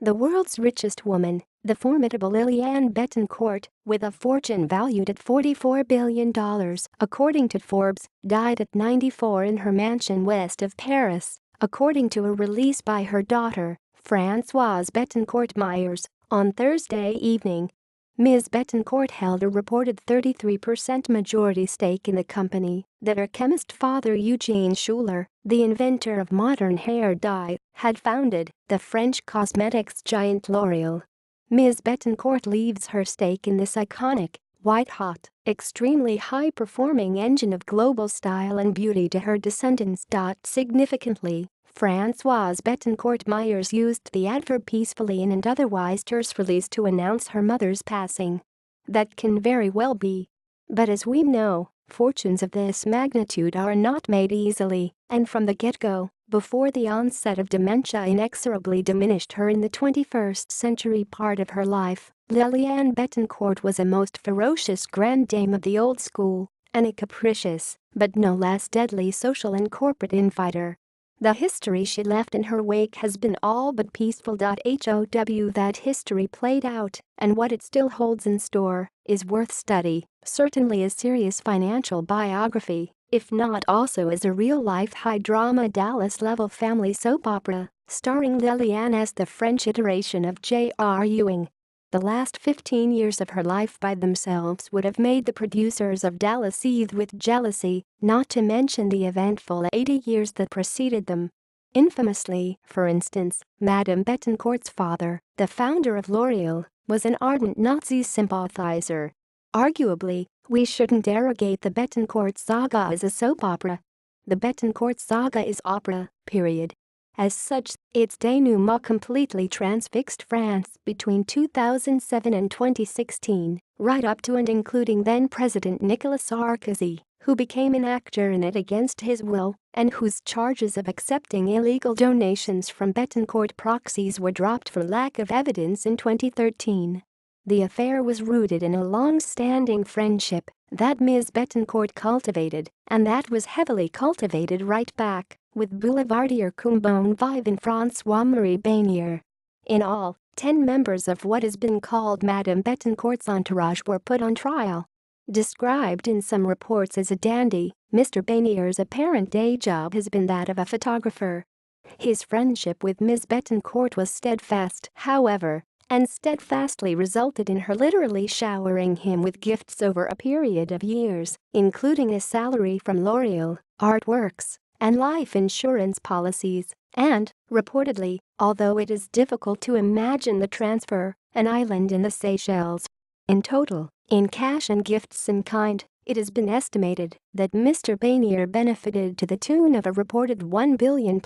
The world's richest woman, the formidable Liliane Bettencourt, with a fortune valued at $44 billion, according to Forbes, died at 94 in her mansion west of Paris, according to a release by her daughter, Francoise Bettencourt-Meyers, on Thursday evening. Ms. Bettencourt held a reported 33% majority stake in the company that her chemist father Eugene Schueller, the inventor of modern hair dye, had founded, the French cosmetics giant L'Oréal. Ms. Bettencourt leaves her stake in this iconic, white-hot, extremely high-performing engine of global style and beauty to her descendants. Significantly, Francoise Bettencourt-Meyers used the adverb peacefully in and otherwise terse release to announce her mother's passing. That can very well be. But as we know, fortunes of this magnitude are not made easily, and from the get-go, before the onset of dementia inexorably diminished her in the 21st century part of her life, Liliane Bettencourt was a most ferocious grande dame of the old school, and a capricious, but no less deadly social and corporate infighter. The history she left in her wake has been all but peaceful. How that history played out, and what it still holds in store, is worth study, certainly a serious financial biography, if not also as a real-life high-drama Dallas-level family soap opera, starring Liliane as the French iteration of J.R. Ewing. The last 15 years of her life by themselves would have made the producers of Dallas seethe with jealousy, not to mention the eventful 80 years that preceded them. Infamously, for instance, Madame Bettencourt's father, the founder of L'Oréal, was an ardent Nazi sympathizer. Arguably, we shouldn't derogate the Bettencourt saga as a soap opera. The Bettencourt saga is opera, period. As such, its denouement completely transfixed France between 2007 and 2016, right up to and including then-President Nicolas Sarkozy, who became an actor in it against his will, and whose charges of accepting illegal donations from Bettencourt proxies were dropped for lack of evidence in 2013. The affair was rooted in a long-standing friendship that Ms. Bettencourt cultivated, and that was heavily cultivated right back, with boulevardier cum bon vivant François-Marie Baynier. In all, 10 members of what has been called Madame Bettencourt's entourage were put on trial. Described in some reports as a dandy, Mr. Baynier's apparent day job has been that of a photographer. His friendship with Ms. Bettencourt was steadfast, however, and steadfastly resulted in her literally showering him with gifts over a period of years, including a salary from L'Oréal, artworks, and life insurance policies, and, reportedly, although it is difficult to imagine the transfer, an island in the Seychelles. In total, in cash and gifts in kind, it has been estimated that Mr. Baynier benefited to the tune of a reported $1 billion+,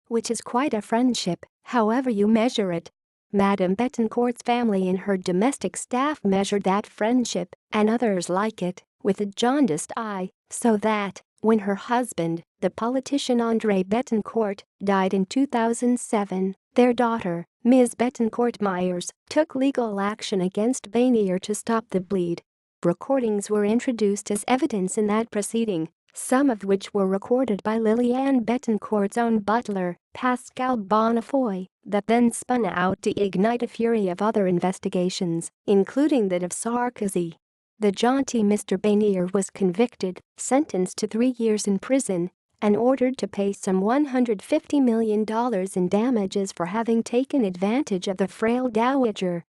which is quite a friendship, however you measure it. Madame Bettencourt's family and her domestic staff measured that friendship, and others like it, with a jaundiced eye, so that, when her husband, the politician André Bettencourt, died in 2007, their daughter, Ms. Bettencourt-Meyers, took legal action against Baynier to stop the bleed. Recordings were introduced as evidence in that proceeding, some of which were recorded by Liliane Bettencourt's own butler, Pascal Bonnefoy, that then spun out to ignite a fury of other investigations, including that of Sarkozy. The jaunty Mr. Baynier was convicted, sentenced to 3 years in prison, and ordered to pay some $150 million in damages for having taken advantage of the frail dowager.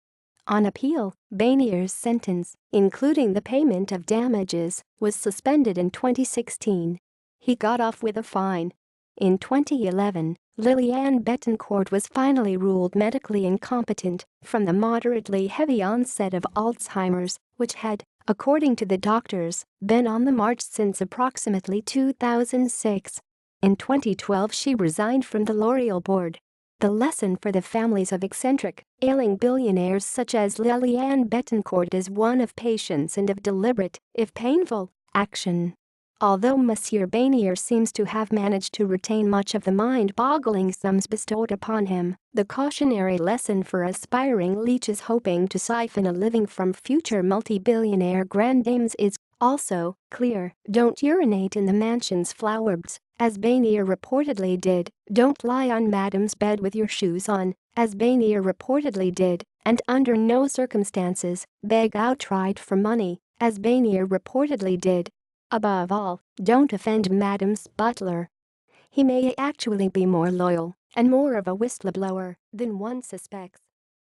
On appeal, Baynier's sentence, including the payment of damages, was suspended in 2016. He got off with a fine. In 2011, Liliane Bettencourt was finally ruled medically incompetent from the moderately heavy onset of Alzheimer's, which had, according to the doctors, been on the march since approximately 2006. In 2012 she resigned from the L'Oréal board. The lesson for the families of eccentric, ailing billionaires such as Liliane Bettencourt is one of patience and of deliberate, if painful, action. Although Monsieur Baynier seems to have managed to retain much of the mind-boggling sums bestowed upon him, the cautionary lesson for aspiring leeches hoping to siphon a living from future multi-billionaire grand dames is also clear. Don't urinate in the mansion's flowerbeds, as Baynier reportedly did. Don't lie on Madame's bed with your shoes on, as Bainier reportedly did, and under no circumstances beg outright for money, as Bainier reportedly did. Above all, don't offend Madam's butler. He may actually be more loyal and more of a whistleblower than one suspects.